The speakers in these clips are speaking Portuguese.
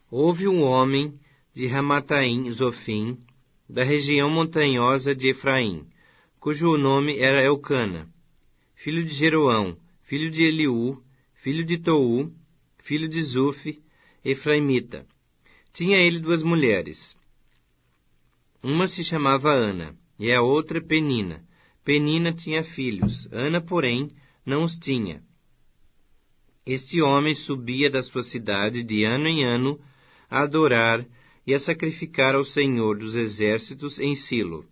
Houve um homem de Ramataim Zofim, da região montanhosa de Efraim, cujo nome era Elcana, filho de Jeroão, filho de Eliú, filho de Tou, filho de Zuf, efraimita. Tinha ele 2 mulheres. Uma se chamava Ana, e a outra Penina. Penina tinha filhos, Ana, porém, não os tinha. Este homem subia da sua cidade de ano em ano a adorar e a sacrificar ao Senhor dos Exércitos em Silo.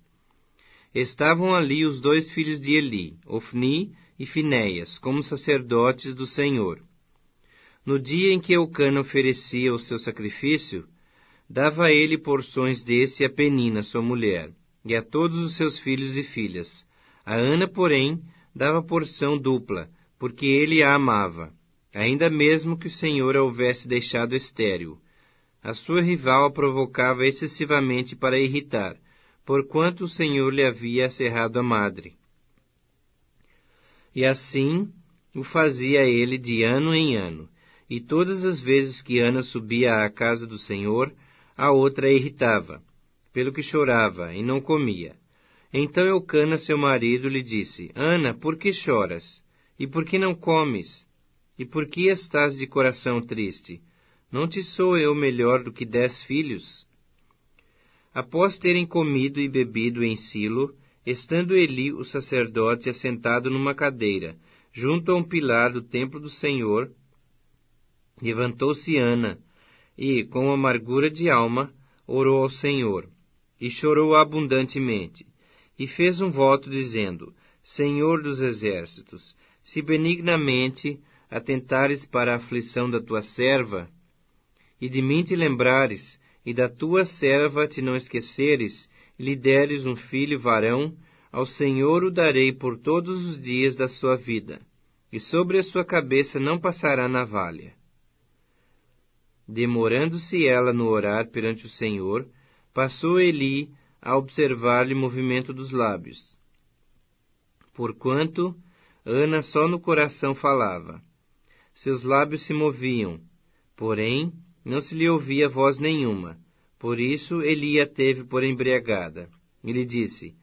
Estavam ali os 2 filhos de Eli, Ofni e Finéias, como sacerdotes do Senhor. No dia em que Elcana oferecia o seu sacrifício, dava ele porções desse a Penina, sua mulher, e a todos os seus filhos e filhas. A Ana, porém, dava porção dupla, porque ele a amava, ainda mesmo que o Senhor a houvesse deixado estéril. A sua rival a provocava excessivamente para irritar, porquanto o Senhor lhe havia cerrado a madre. E assim o fazia ele de ano em ano, e todas as vezes que Ana subia à casa do Senhor, a outra a irritava, pelo que chorava e não comia. Então Elcana, seu marido, lhe disse: Ana, por que choras? E por que não comes? E por que estás de coração triste? Não te sou eu melhor do que 10 filhos? Após terem comido e bebido em Silo, estando Eli, o sacerdote, assentado numa cadeira, junto a um pilar do templo do Senhor, levantou-se Ana, e, com amargura de alma, orou ao Senhor, e chorou abundantemente, e fez um voto dizendo: Senhor dos exércitos, se benignamente atentares para a aflição da tua serva, e de mim te lembrares, e da tua serva te não esqueceres, e lhe deres um filho varão, ao Senhor o darei por todos os dias da sua vida, e sobre a sua cabeça não passará navalha. Demorando-se ela no orar perante o Senhor, passou Eli a observar-lhe o movimento dos lábios. Porquanto Ana só no coração falava, seus lábios se moviam, porém não se lhe ouvia voz nenhuma. Por isso Eli a teve por embriagada. E lhe disse: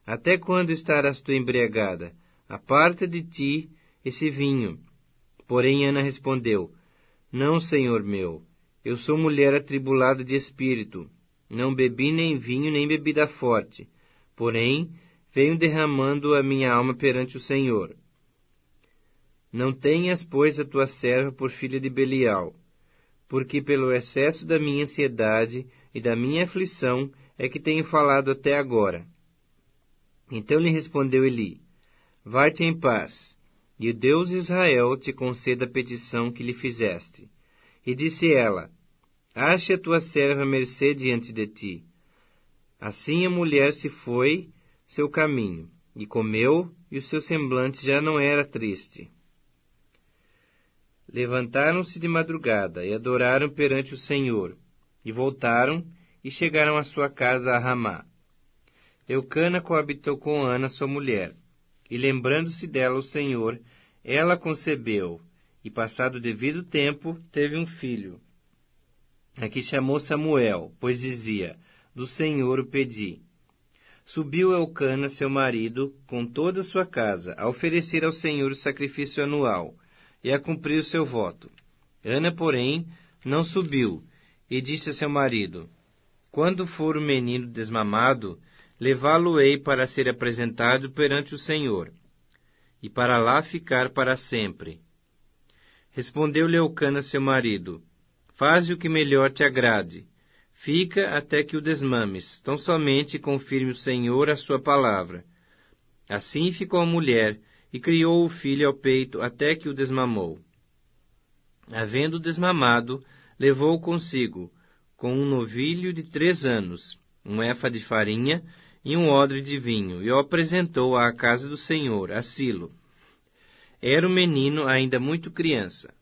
Até quando estarás tu embriagada? Aparta de ti esse vinho. Porém Ana respondeu: Não, senhor meu, eu sou mulher atribulada de espírito. Não bebi nem vinho, nem bebida forte. Porém, venho derramando a minha alma perante o Senhor. Não tenhas, pois, a tua serva por filha de Belial, porque pelo excesso da minha ansiedade e da minha aflição é que tenho falado até agora. Então lhe respondeu Eli: Vai-te em paz, e o Deus de Israel te conceda a petição que lhe fizeste. E disse ela: Ache a tua serva mercê diante de ti. Assim a mulher se foi seu caminho, e comeu, e o seu semblante já não era triste. Levantaram-se de madrugada e adoraram perante o Senhor, e voltaram e chegaram à sua casa a Ramá. Elcana coabitou com Ana, sua mulher, e lembrando-se dela o Senhor, ela concebeu, e passado o devido tempo, teve um filho, a que chamou Samuel, pois dizia: Do Senhor o pedi. Subiu Elcana, seu marido, com toda a sua casa, a oferecer ao Senhor o sacrifício anual, e a cumprir o seu voto. Ana, porém, não subiu, e disse a seu marido: Quando for o menino desmamado, levá-lo-ei para ser apresentado perante o Senhor, e para lá ficar para sempre. Respondeu-lhe Elcana, seu marido: Faze o que melhor te agrade. Fica até que o desmames, tão somente confirme o Senhor a sua palavra. Assim ficou a mulher, e criou o filho ao peito até que o desmamou. Havendo desmamado, levou-o consigo, com um novilho de 3 anos, um efa de farinha e um odre de vinho, e o apresentou à casa do Senhor, a Silo. Era o menino ainda muito criança.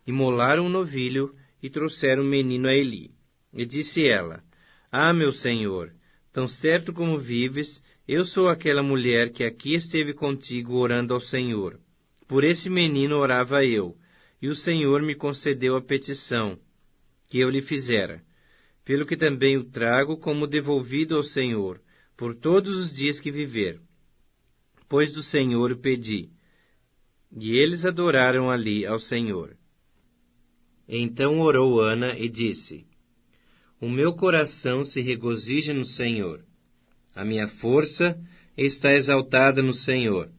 Imolaram o novilho e trouxeram o menino a Eli. E disse ela: Ah, meu senhor, tão certo como vives, eu sou aquela mulher que aqui esteve contigo orando ao Senhor. Por esse menino orava eu, e o Senhor me concedeu a petição. que eu lhe fizera, pelo que também o trago como devolvido ao Senhor, por todos os dias que viver. Pois do Senhor o pedi. E eles adoraram ali ao Senhor. Então orou Ana e disse: O meu coração se regozija no Senhor. A minha força está exaltada no Senhor.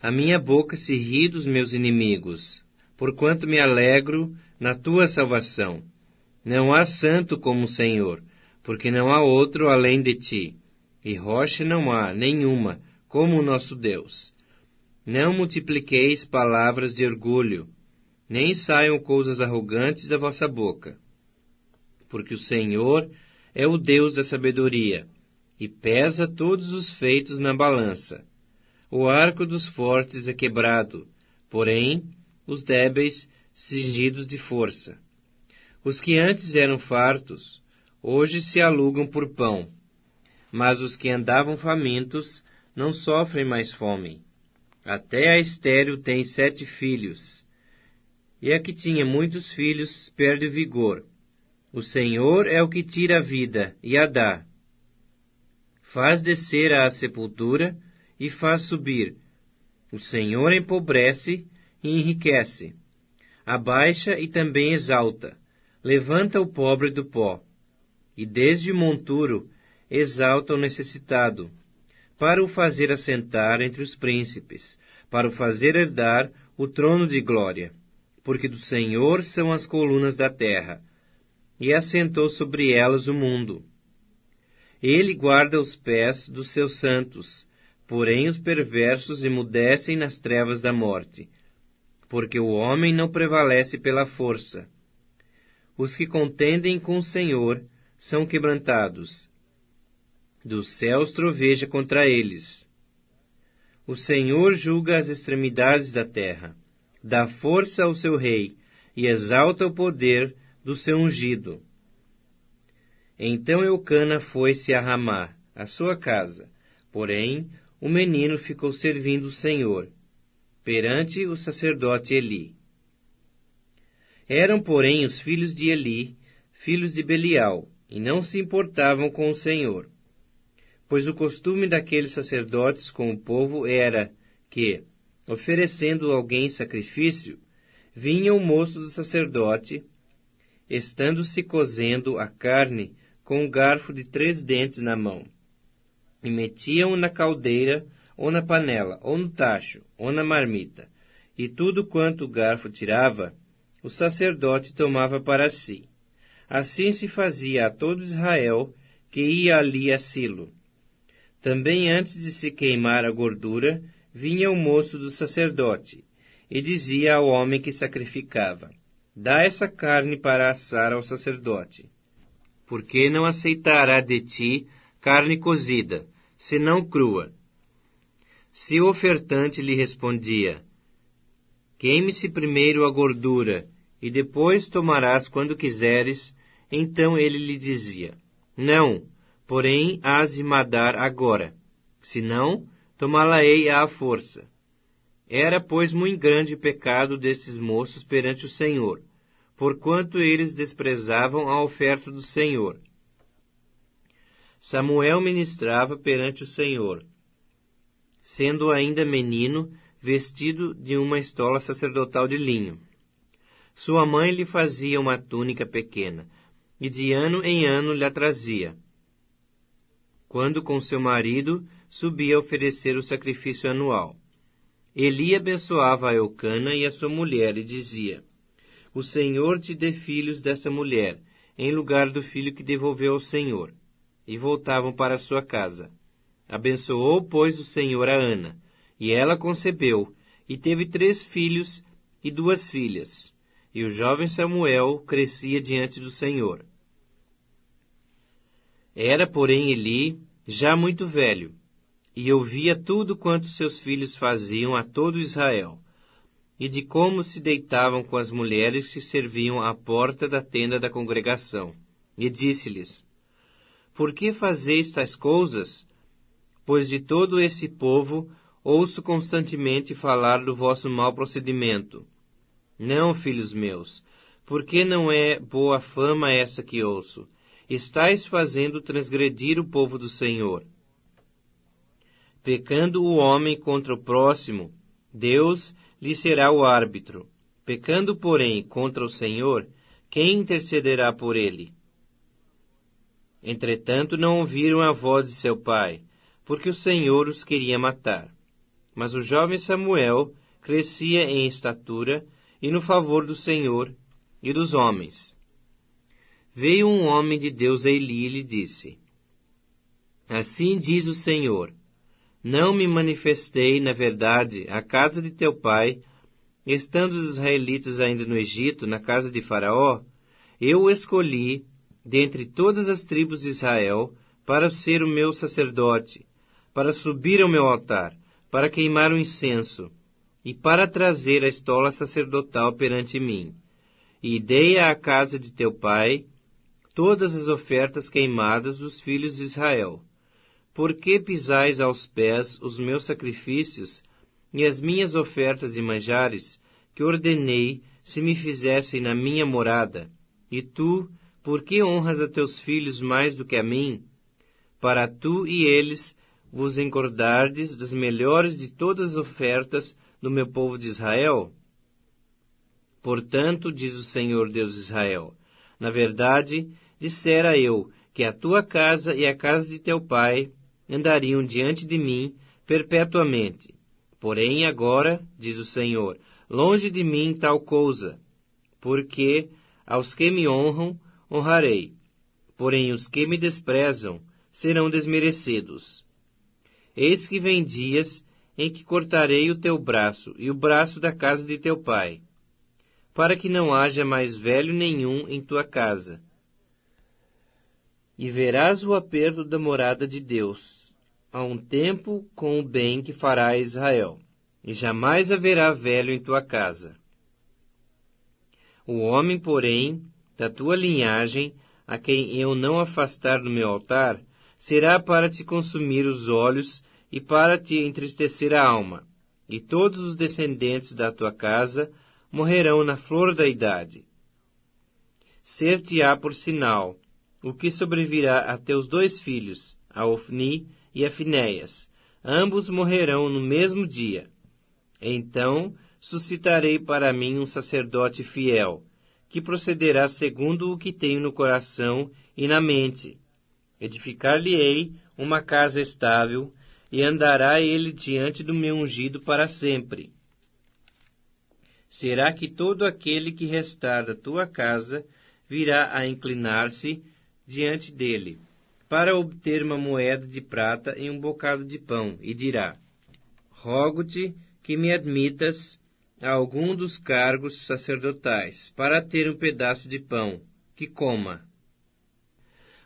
A minha boca se ri dos meus inimigos, porquanto me alegro na tua salvação. Não há santo como o Senhor, porque não há outro além de ti, e rocha não há nenhuma como o nosso Deus. Não multipliqueis palavras de orgulho, nem saiam coisas arrogantes da vossa boca. Porque o Senhor é o Deus da sabedoria, e pesa todos os feitos na balança. O arco dos fortes é quebrado, porém os débeis cingidos de força. Os que antes eram fartos, hoje se alugam por pão, mas os que andavam famintos não sofrem mais fome. Até a estéril tem 7 filhos, e a que tinha muitos filhos perde o vigor. O Senhor é o que tira a vida e a dá. Faz descer à sepultura e faz subir. O Senhor empobrece e enriquece. Abaixa e também exalta. Levanta o pobre do pó. E desde o monturo exalta o necessitado, para o fazer assentar entre os príncipes, para o fazer herdar o trono de glória. Porque do Senhor são as colunas da terra, e assentou sobre elas o mundo. Ele guarda os pés dos seus santos, porém os perversos emudecem nas trevas da morte, porque o homem não prevalece pela força. Os que contendem com o Senhor são quebrantados. Dos céus troveja contra eles. O Senhor julga as extremidades da terra, dá força ao seu rei e exalta o poder do seu ungido. Então Eucana foi-se a Ramá, a sua casa, porém o menino ficou servindo o Senhor, perante o sacerdote Eli. Eram, porém, os filhos de Eli, filhos de Belial, e não se importavam com o Senhor. Pois o costume daqueles sacerdotes com o povo era que, oferecendo alguém sacrifício, vinha o moço do sacerdote, estando-se cozendo a carne com um garfo de 3 dentes na mão, e metiam-o na caldeira, ou na panela, ou no tacho, ou na marmita, e tudo quanto o garfo tirava, o sacerdote tomava para si. Assim se fazia a todo Israel que ia ali a Silo. Também antes de se queimar a gordura, vinha o moço do sacerdote, e dizia ao homem que sacrificava: Dá essa carne para assar ao sacerdote, porque não aceitará de ti carne cozida, senão crua. Se o ofertante lhe respondia: Queime-se primeiro a gordura, e depois tomarás quando quiseres, então ele lhe dizia: Não, porém hás de madar agora, senão tomá-la-ei à força. Era, pois, muito grande o pecado desses moços perante o Senhor, porquanto eles desprezavam a oferta do Senhor. Samuel ministrava perante o Senhor, sendo ainda menino, vestido de uma estola sacerdotal de linho. Sua mãe lhe fazia uma túnica pequena, e de ano em ano lhe a trazia, quando com seu marido subia a oferecer o sacrifício anual. Eli abençoava a Eucana e a sua mulher, e dizia: O Senhor te dê filhos desta mulher, em lugar do filho que devolveu ao Senhor. E voltavam para sua casa. Abençoou, pois, o Senhor a Ana, e ela concebeu, e teve 3 filhos e 2 filhas. E o jovem Samuel crescia diante do Senhor. Era, porém, Eli já muito velho, e ouvia tudo quanto seus filhos faziam a todo Israel, e de como se deitavam com as mulheres que serviam à porta da tenda da congregação. E disse-lhes: Por que fazeis tais coisas? Pois de todo esse povo ouço constantemente falar do vosso mau procedimento. Não, filhos meus, porque não é boa fama essa que ouço. Estais fazendo transgredir o povo do Senhor. Pecando o homem contra o próximo, Deus lhe será o árbitro. Pecando, porém, contra o Senhor, quem intercederá por ele? Entretanto, não ouviram a voz de seu pai, porque o Senhor os queria matar. Mas o jovem Samuel crescia em estatura e no favor do Senhor e dos homens. Veio um homem de Deus a Eli e lhe disse: Assim diz o Senhor, não me manifestei, na verdade, à casa de teu pai, estando os israelitas ainda no Egito, na casa de Faraó? Eu o escolhi dentre todas as tribos de Israel para ser o meu sacerdote, para subir ao meu altar, para queimar o incenso, e para trazer a estola sacerdotal perante mim. E dei à casa de teu pai todas as ofertas queimadas dos filhos de Israel. Por que pisais aos pés os meus sacrifícios e as minhas ofertas de manjares, que ordenei se me fizessem na minha morada? E tu, por que honras a teus filhos mais do que a mim? Para tu e eles vos engordardes das melhores de todas as ofertas do meu povo de Israel? Portanto, diz o Senhor Deus de Israel, na verdade, dissera eu que a tua casa e a casa de teu pai andariam diante de mim perpetuamente. Porém, agora, diz o Senhor, longe de mim tal coisa, porque aos que me honram, honrarei, porém os que me desprezam serão desmerecidos. Eis que vem dias em que cortarei o teu braço e o braço da casa de teu pai, para que não haja mais velho nenhum em tua casa. E verás o aperto da morada de Deus, a um tempo com o bem que fará a Israel, e jamais haverá velho em tua casa. O homem, porém, da tua linhagem, a quem eu não afastar do meu altar, será para te consumir os olhos e para te entristecer a alma, e todos os descendentes da tua casa morrerão na flor da idade. Ser-te-á por sinal o que sobrevirá a teus 2 filhos, a Ofni e a Finéias. Ambos morrerão no mesmo dia. Então suscitarei para mim um sacerdote fiel, que procederá segundo o que tenho no coração e na mente. Edificar-lhe-ei uma casa estável, e andará ele diante do meu ungido para sempre. Será que todo aquele que restar da tua casa virá a inclinar-se diante dele, para obter uma moeda de prata e um bocado de pão, e dirá: Rogo-te que me admitas a algum dos cargos sacerdotais, para ter um pedaço de pão, que coma.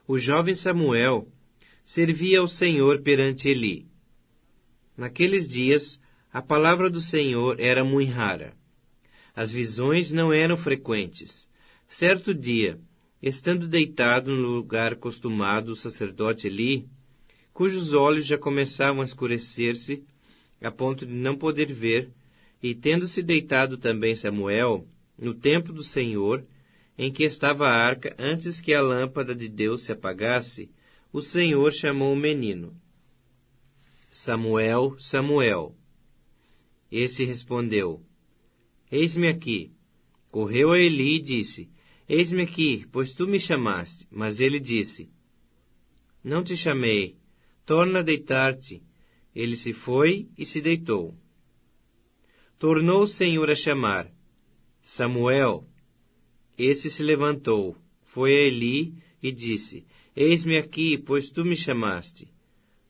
O jovem Samuel servia ao Senhor perante Eli. Naqueles dias, a palavra do Senhor era muito rara. As visões não eram frequentes. Certo dia, estando deitado no lugar acostumado o sacerdote Eli, cujos olhos já começavam a escurecer-se, a ponto de não poder ver, e tendo-se deitado também Samuel, no templo do Senhor, em que estava a arca, antes que a lâmpada de Deus se apagasse, o Senhor chamou o menino: Samuel, Samuel. Esse respondeu: Eis-me aqui. Correu a Eli e disse: Eis-me aqui, pois tu me chamaste. Mas ele disse: Não te chamei, torna a deitar-te. Ele se foi e se deitou. Tornou o Senhor a chamar: Samuel. Esse se levantou, foi a Eli e disse: Eis-me aqui, pois tu me chamaste.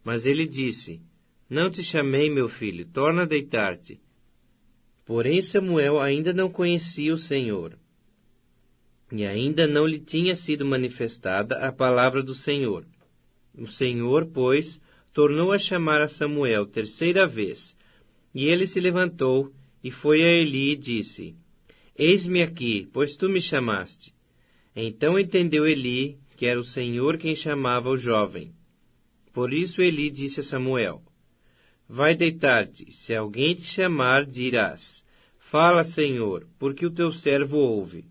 Mas ele disse: Não te chamei, meu filho, torna a deitar-te. Porém Samuel ainda não conhecia o Senhor, e ainda não lhe tinha sido manifestada a palavra do Senhor. O Senhor, pois, tornou a chamar a Samuel 3ª vez, e ele se levantou e foi a Eli e disse: Eis-me aqui, pois tu me chamaste. Então entendeu Eli que era o Senhor quem chamava o jovem. Por isso Eli disse a Samuel: Vai deitar-te, se alguém te chamar, dirás: Fala, Senhor, porque o teu servo ouve.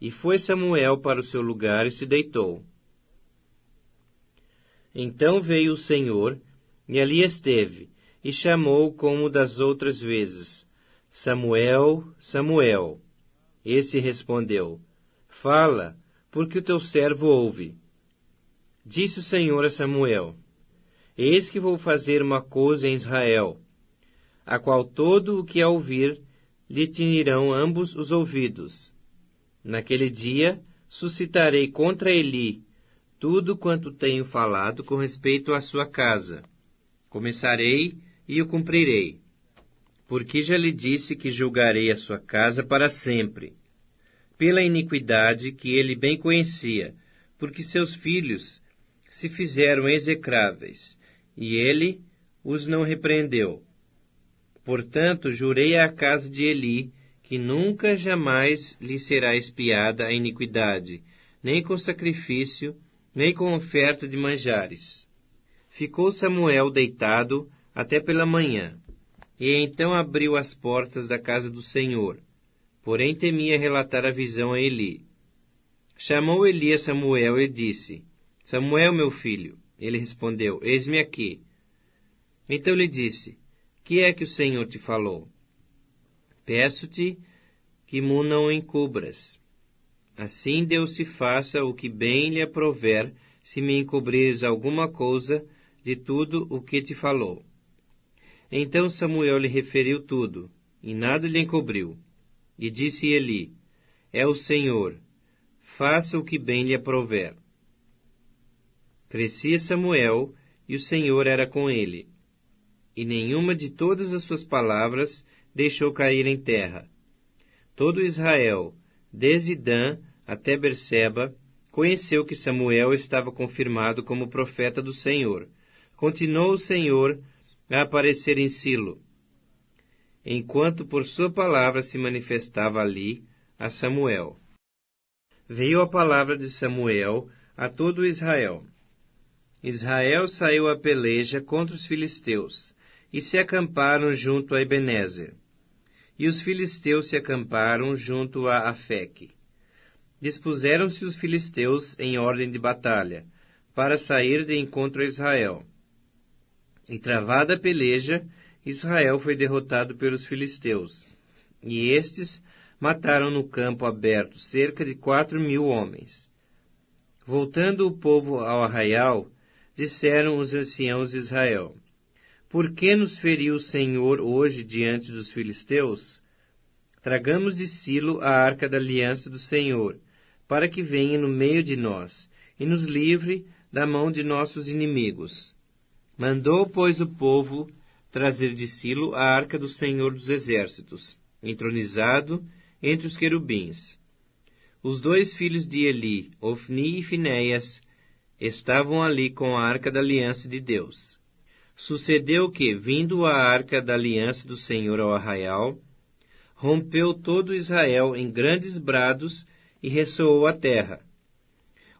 E foi Samuel para o seu lugar e se deitou. Então veio o Senhor, e ali esteve, e chamou como das outras vezes: Samuel, Samuel. Esse respondeu: Fala, porque o teu servo ouve. Disse o Senhor a Samuel: Eis que vou fazer uma coisa em Israel, a qual todo o que a ouvir lhe tinirão ambos os ouvidos. Naquele dia suscitarei contra Eli tudo quanto tenho falado com respeito à sua casa. Começarei e o cumprirei, porque já lhe disse que julgarei a sua casa para sempre, pela iniquidade que ele bem conhecia, porque seus filhos se fizeram execráveis, e ele os não repreendeu. Portanto, jurei à casa de Eli que nunca jamais lhe será expiada a iniquidade, nem com sacrifício, nem com oferta de manjares. Ficou Samuel deitado até pela manhã, e então abriu as portas da casa do Senhor, porém temia relatar a visão a Eli. Chamou Eli a Samuel e disse: Samuel, meu filho. Ele respondeu: Eis-me aqui. Então lhe disse: Que é que o Senhor te falou? Peço-te que mu não encubras. Assim Deus se faça o que bem lhe aprouver, se me encobrires alguma coisa de tudo o que te falou. Então Samuel lhe referiu tudo, e nada lhe encobriu. E disse Eli: É o Senhor, faça o que bem lhe aprouver. Crescia Samuel, e o Senhor era com ele. E nenhuma de todas as suas palavras deixou cair em terra. Todo Israel, desde Dan até Berseba, conheceu que Samuel estava confirmado como profeta do Senhor. Continuou o Senhor a aparecer em Silo, enquanto por sua palavra se manifestava ali a Samuel. Veio a palavra de Samuel a todo Israel. Israel saiu à peleja contra os filisteus, e se acamparam junto a Ebenezer. E os filisteus se acamparam junto a Afeque. Dispuseram-se os filisteus em ordem de batalha, para sair de encontro a Israel. E travada a peleja, Israel foi derrotado pelos filisteus, e estes mataram no campo aberto cerca de 4.000 homens. Voltando o povo ao arraial, disseram os anciãos de Israel: Por que nos feriu o Senhor hoje diante dos filisteus? Tragamos de Silo a arca da aliança do Senhor, para que venha no meio de nós, e nos livre da mão de nossos inimigos. Mandou, pois, o povo trazer de Silo a arca do Senhor dos Exércitos, entronizado entre os querubins. Os 2 filhos de Eli, Ofni e Finéias, estavam ali com a arca da aliança de Deus. Sucedeu que, vindo a arca da aliança do Senhor ao arraial, rompeu todo Israel em grandes brados e ressoou a terra.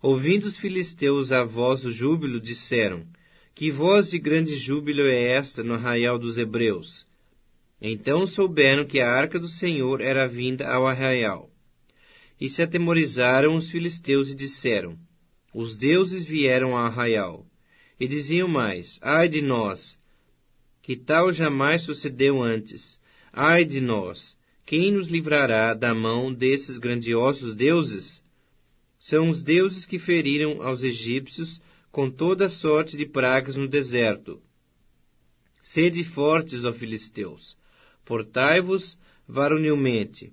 Ouvindo os filisteus a voz do júbilo, disseram: Que voz de grande júbilo é esta no arraial dos hebreus? Então souberam que a arca do Senhor era vinda ao arraial. E se atemorizaram os filisteus e disseram: Os deuses vieram ao arraial. E diziam mais: Ai de nós! Que tal jamais sucedeu antes? Ai de nós! Quem nos livrará da mão desses grandiosos deuses? São os deuses que feriram aos egípcios com toda sorte de pragas no deserto. Sede fortes, ó filisteus, portai-vos varonilmente,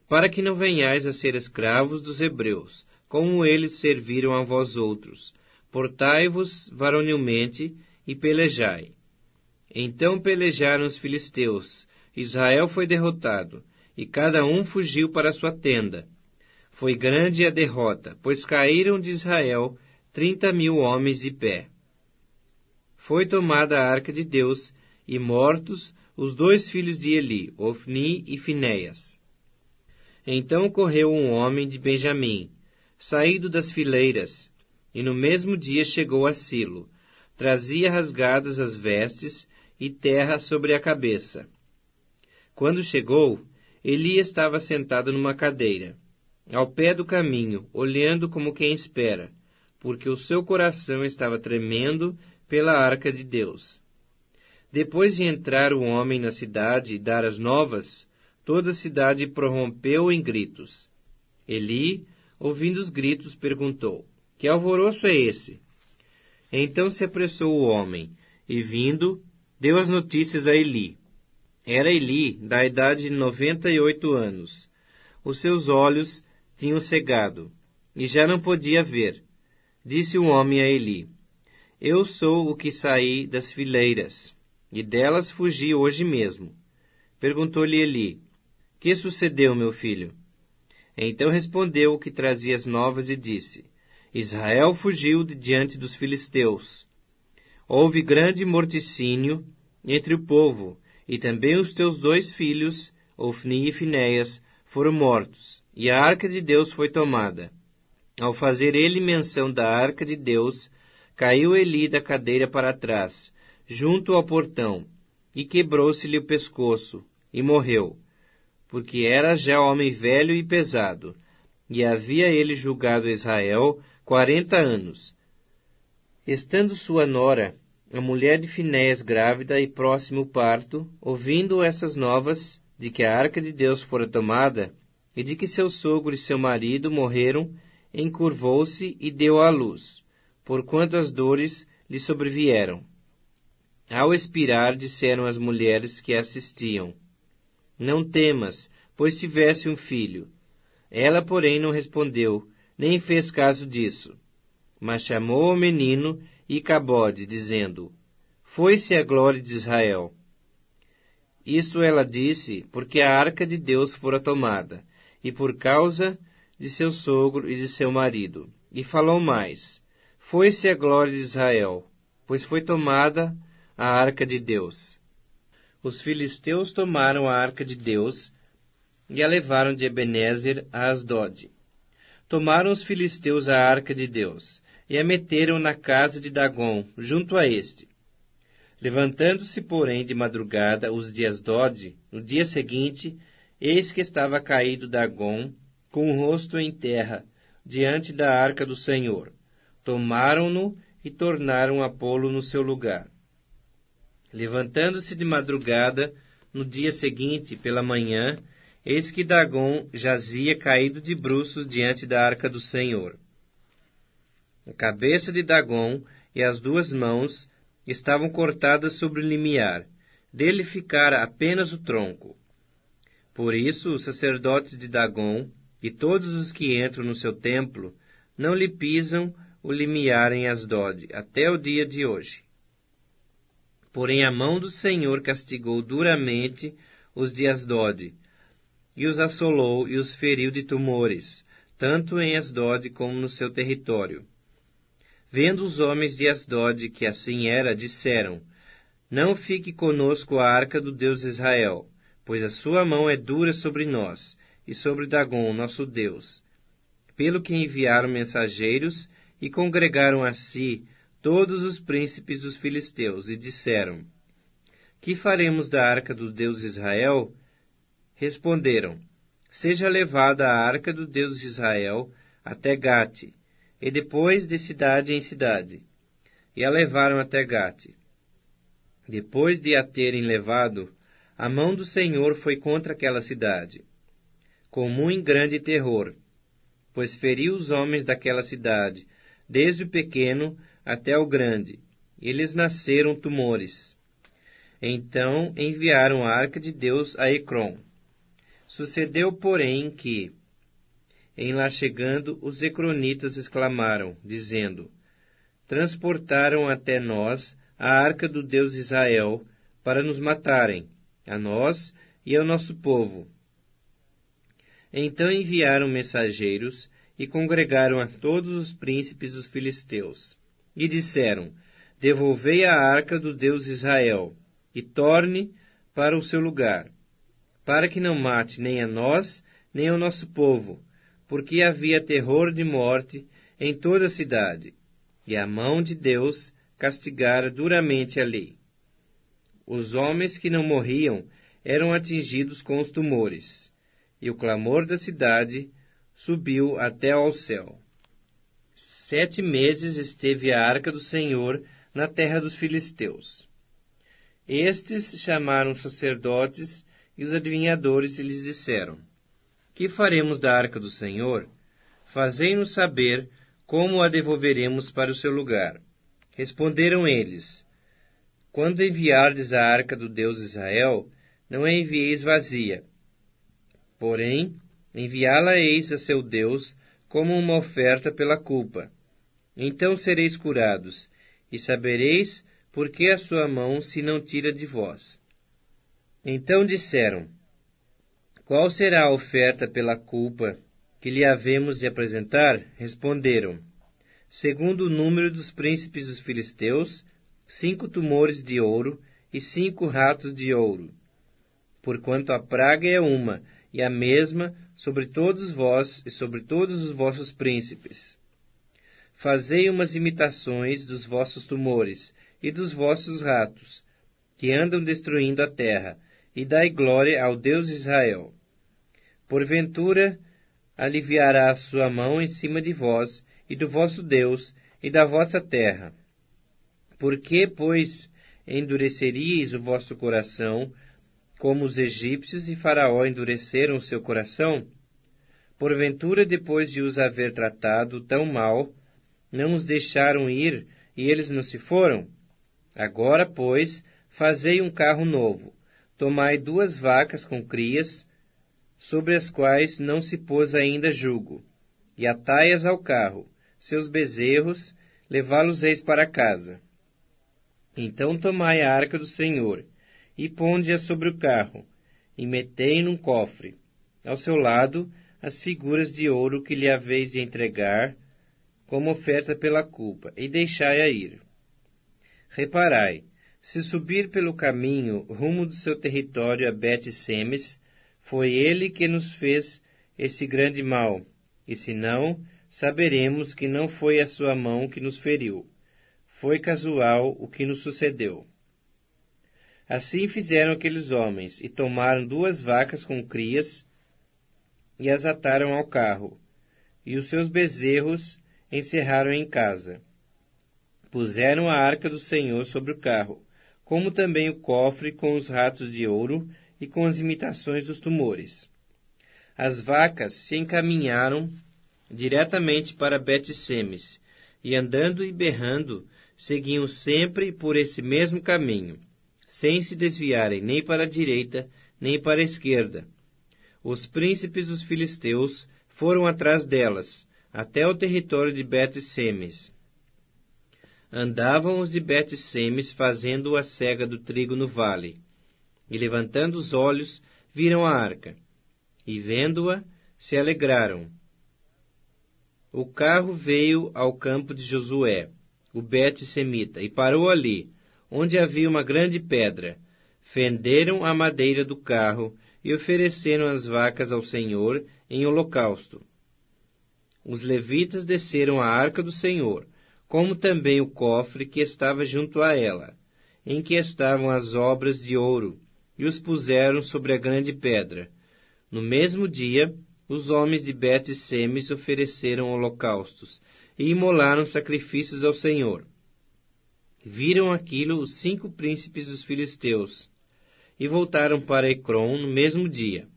para que não venhais a ser escravos dos hebreus, como eles serviram a vós outros. Portai-vos varonilmente e pelejai. Então pelejaram os filisteus. Israel foi derrotado, e cada um fugiu para sua tenda. Foi grande a derrota, pois caíram de Israel 30.000 homens de pé. Foi tomada a arca de Deus, e mortos os 2 filhos de Eli, Ofni e Finéias. Então correu um homem de Benjamim, saído das fileiras, e no mesmo dia chegou a Silo. Trazia rasgadas as vestes e terra sobre a cabeça. Quando chegou, Eli estava sentado numa cadeira. ao pé do caminho, olhando como quem espera, porque o seu coração estava tremendo pela arca de Deus. Depois de entrar o homem na cidade e dar as novas, toda a cidade prorrompeu em gritos. Eli, ouvindo os gritos, perguntou: Que alvoroço é esse? Então se apressou o homem, e vindo, deu as notícias a Eli. Era Eli da idade de 98 anos. Os seus olhos tinham cegado, e já não podia ver. Disse o homem a Eli: Eu sou o que saí das fileiras, e delas fugi hoje mesmo. Perguntou-lhe Eli: Que sucedeu, meu filho? Então respondeu o que trazia as novas e disse: Israel fugiu de diante dos filisteus. Houve grande morticínio entre o povo, e também os teus 2 filhos, Ofni e Finéias, foram mortos, e a arca de Deus foi tomada. Ao fazer ele menção da arca de Deus, caiu Eli da cadeira para trás, junto ao portão, e quebrou-se-lhe o pescoço, e morreu, porque era já homem velho e pesado, e havia ele julgado Israel 40 anos. Estando sua nora, a mulher de Finéias, grávida e próximo ao parto, ouvindo essas novas de que a arca de Deus fora tomada, e de que seu sogro e seu marido morreram, encurvou-se e deu à luz, porquanto as dores lhe sobrevieram. Ao expirar, disseram as mulheres que a assistiam: Não temas, pois tivesse um filho. Ela, porém, não respondeu, nem fez caso disso. Mas chamou o menino Icabode, dizendo: Foi-se a glória de Israel. Isto ela disse, porque a arca de Deus fora tomada, e por causa de seu sogro e de seu marido. E falou mais: Foi-se a glória de Israel, pois foi tomada a arca de Deus. Os filisteus tomaram a arca de Deus e a levaram de Ebenezer a Asdod. Tomaram os filisteus a arca de Deus e a meteram na casa de Dagom, junto a este. Levantando-se, porém, de madrugada os de Asdod, no dia seguinte, eis que estava caído Dagom, com o rosto em terra, diante da arca do Senhor. Tomaram-no e tornaram a pô-lo no seu lugar. Levantando-se de madrugada, no dia seguinte, pela manhã, eis que Dagom jazia caído de bruços diante da arca do Senhor. A cabeça de Dagom e as 2 mãos estavam cortadas sobre o limiar, dele ficara apenas o tronco. Por isso, os sacerdotes de Dagom e todos os que entram no seu templo não lhe pisam o limiar em Asdod, até o dia de hoje. Porém a mão do Senhor castigou duramente os de Asdod, e os assolou e os feriu de tumores, tanto em Asdod como no seu território. Vendo os homens de Asdod que assim era, disseram: Não fique conosco a arca do Deus de Israel, pois a sua mão é dura sobre nós, e sobre Dagom, nosso Deus. Pelo que enviaram mensageiros, e congregaram a si todos os príncipes dos filisteus, e disseram: Que faremos da arca do Deus de Israel? Responderam: Seja levada a arca do Deus de Israel até Gate, e depois de cidade em cidade. E a levaram até Gate. Depois de a terem levado, a mão do Senhor foi contra aquela cidade, com muito grande terror, pois feriu os homens daquela cidade, desde o pequeno até o grande, e lhes nasceram tumores. Então enviaram a arca de Deus a Ecrom. Sucedeu, porém, que, em lá chegando, os ecronitas exclamaram, dizendo: Transportaram até nós a arca do Deus de Israel, para nos matarem, a nós e ao nosso povo. Então enviaram mensageiros e congregaram a todos os príncipes dos filisteus, e disseram: Devolvei a arca do Deus de Israel, e torne para o seu lugar, para que não mate nem a nós, nem ao nosso povo, porque havia terror de morte em toda a cidade, e a mão de Deus castigara duramente ali. Os homens que não morriam eram atingidos com os tumores, e o clamor da cidade subiu até ao céu. 7 meses esteve a arca do Senhor na terra dos filisteus. Estes chamaram os sacerdotes e os adivinhadores e lhes disseram: Que faremos da arca do Senhor? Fazei-nos saber como a devolveremos para o seu lugar. Responderam eles: Quando enviardes a arca do Deus Israel, não a envieis vazia. Porém, enviá-la-eis a seu Deus como uma oferta pela culpa. Então sereis curados, e sabereis por que a sua mão se não tira de vós. Então disseram: Qual será a oferta pela culpa que lhe havemos de apresentar? Responderam: Segundo o número dos príncipes dos filisteus, 5 tumores de ouro e 5 ratos de ouro. Porquanto a praga é uma, e a mesma sobre todos vós e sobre todos os vossos príncipes. Fazei umas imitações dos vossos tumores e dos vossos ratos, que andam destruindo a terra, e dai glória ao Deus de Israel. Porventura, aliviará a sua mão em cima de vós, e do vosso Deus, e da vossa terra. Por que, pois, endureceríeis o vosso coração, como os egípcios e Faraó endureceram o seu coração? Porventura, depois de os haver tratado tão mal, não os deixaram ir, e eles não se foram? Agora, pois, fazei um carro novo. Tomai 2 vacas com crias, sobre as quais não se pôs ainda jugo, e atai-as ao carro, seus bezerros, levá-los-eis para casa. Então tomai a arca do Senhor, e ponde-a sobre o carro, e metei num cofre. Ao seu lado, as figuras de ouro que lhe haveis de entregar, como oferta pela culpa, e deixai-a ir. Reparai, se subir pelo caminho rumo do seu território a Bet-Semes, foi ele que nos fez esse grande mal, e se não, saberemos que não foi a sua mão que nos feriu. Foi casual o que nos sucedeu. Assim fizeram aqueles homens, e tomaram 2 vacas com crias, e as ataram ao carro, e os seus bezerros encerraram em casa. Puseram a arca do Senhor sobre o carro, como também o cofre com os ratos de ouro e com as imitações dos tumores. As vacas se encaminharam diretamente para Bet-Semes, e andando e berrando, seguiam sempre por esse mesmo caminho, sem se desviarem nem para a direita, nem para a esquerda. Os príncipes dos filisteus foram atrás delas, até o território de Bet-Semes. Andavam os de Bet-Semes fazendo a cega do trigo no vale, e levantando os olhos, viram a arca, e vendo-a, se alegraram. O carro veio ao campo de Josué, o Bet-Semita, e parou ali, onde havia uma grande pedra. Fenderam a madeira do carro e ofereceram as vacas ao Senhor em holocausto. Os levitas desceram a arca do Senhor, como também o cofre que estava junto a ela, em que estavam as obras de ouro, e os puseram sobre a grande pedra. No mesmo dia, os homens de Bet-Semes ofereceram holocaustos e imolaram sacrifícios ao Senhor. Viram aquilo os 5 príncipes dos filisteus, e voltaram para Ecrom no mesmo dia.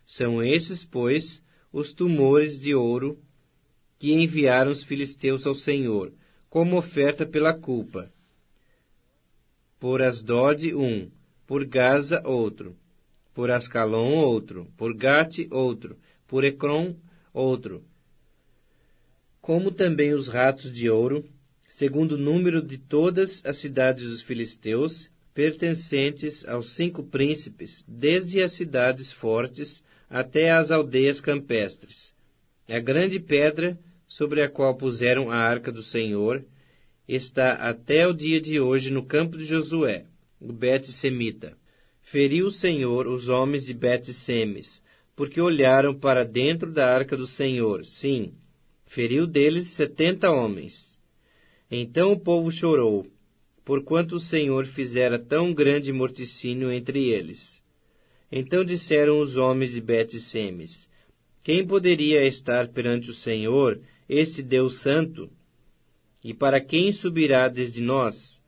São esses, pois, os tumores de ouro que enviaram os filisteus ao Senhor, como oferta pela culpa. Por Asdod por Gaza outro, por Ascalon outro, por Gate outro, por Ecrom outro. Como também os ratos de ouro, segundo o número de todas as cidades dos filisteus, pertencentes aos 5 príncipes, desde as cidades fortes até às aldeias campestres. A grande pedra sobre a qual puseram a arca do Senhor está até o dia de hoje no campo de Josué, o Bet-Semita. Feriu o Senhor os homens de Bet-Semes, porque olharam para dentro da arca do Senhor. Sim, feriu deles 70 homens. Então o povo chorou, porquanto o Senhor fizera tão grande morticínio entre eles. Então disseram os homens de Bet-Semes: quem poderia estar perante o Senhor, esse Deus Santo? E para quem subirá desde nós?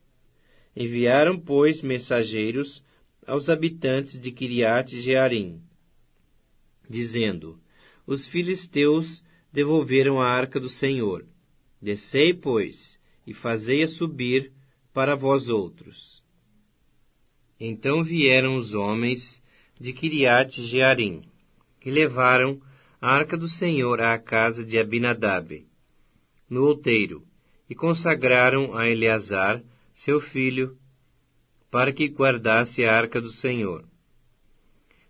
Enviaram, pois, mensageiros aos habitantes de Quiriate-Jearim, dizendo: Os filisteus devolveram a arca do Senhor. Descei, pois, e fazei-a subir para vós outros. Então vieram os homens de Quiriate-Jearim e levaram a arca do Senhor à casa de Abinadab, no outeiro, e consagraram a Eleazar, seu filho, para que guardasse a arca do Senhor.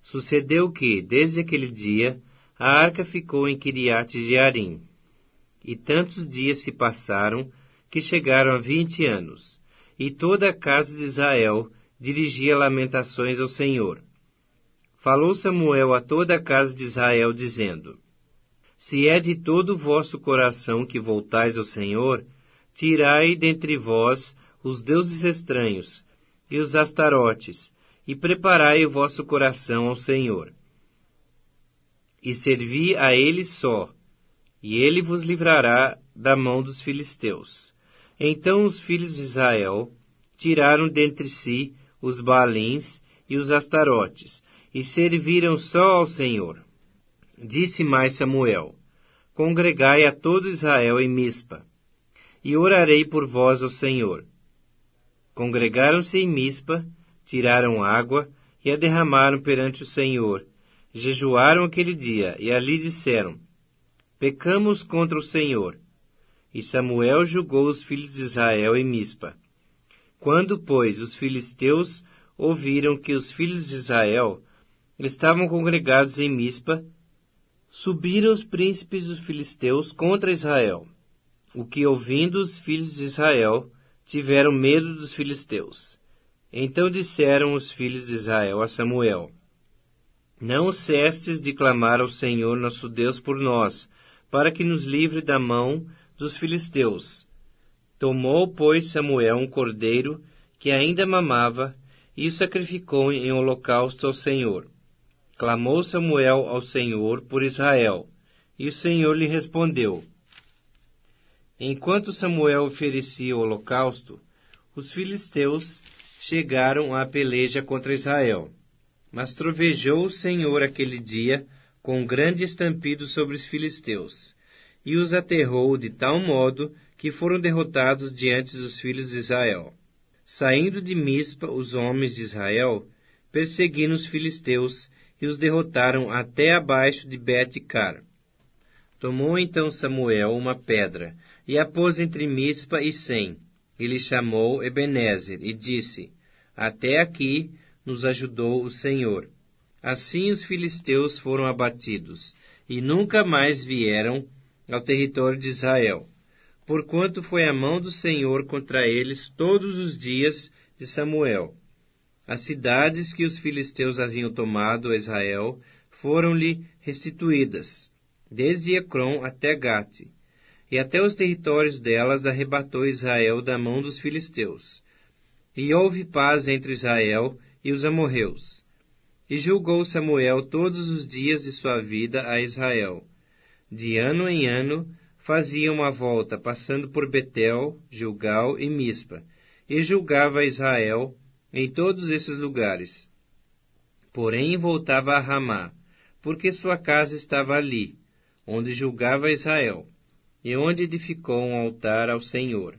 Sucedeu que, desde aquele dia, a arca ficou em Quiriate-Jearim, e tantos dias se passaram que chegaram a 20 anos, e toda a casa de Israel dirigia lamentações ao Senhor. Falou Samuel a toda a casa de Israel, dizendo: Se é de todo o vosso coração que voltais ao Senhor, tirai dentre vós os deuses estranhos e os astarotes, e preparai o vosso coração ao Senhor. E servi a Ele só, e Ele vos livrará da mão dos filisteus. Então os filhos de Israel tiraram dentre si os Baalins e os astarotes, e serviram só ao Senhor. Disse mais Samuel: Congregai a todo Israel em Mispa, e orarei por vós ao Senhor. Congregaram-se em Mispa, tiraram água e a derramaram perante o Senhor. Jejuaram aquele dia, e ali disseram: Pecamos contra o Senhor. E Samuel julgou os filhos de Israel em Mispa. Quando, pois, os filisteus ouviram que os filhos de Israel estavam congregados em Mispa, subiram os príncipes dos filisteus contra Israel, o que, ouvindo os filhos de Israel, tiveram medo dos filisteus. Então disseram os filhos de Israel a Samuel: Não cestes de clamar ao Senhor nosso Deus por nós, para que nos livre da mão dos filisteus. Tomou, pois, Samuel um cordeiro que ainda mamava, e o sacrificou em holocausto ao Senhor. Clamou Samuel ao Senhor por Israel, e o Senhor lhe respondeu. Enquanto Samuel oferecia o holocausto, os filisteus chegaram à peleja contra Israel. Mas trovejou o Senhor aquele dia com grande estampido sobre os filisteus, e os aterrou de tal modo que foram derrotados diante dos filhos de Israel. Saindo de Mispa, os homens de Israel perseguiram os filisteus e os derrotaram até abaixo de Bet-car. Tomou então Samuel uma pedra e a pôs entre Mispa e Sem. E lhe chamou Ebenezer e disse: Até aqui nos ajudou o Senhor. Assim os filisteus foram abatidos e nunca mais vieram ao território de Israel, porquanto foi a mão do Senhor contra eles todos os dias de Samuel. As cidades que os filisteus haviam tomado a Israel foram-lhe restituídas, desde Ecrom até Gate, e até os territórios delas arrebatou Israel da mão dos filisteus. E houve paz entre Israel e os amorreus. E julgou Samuel todos os dias de sua vida a Israel. De ano em ano fazia uma volta, passando por Betel, Gilgal e Mispa, e julgava Israel em todos esses lugares. Porém voltava a Ramá, porque sua casa estava ali, onde julgava Israel, e onde edificou um altar ao Senhor.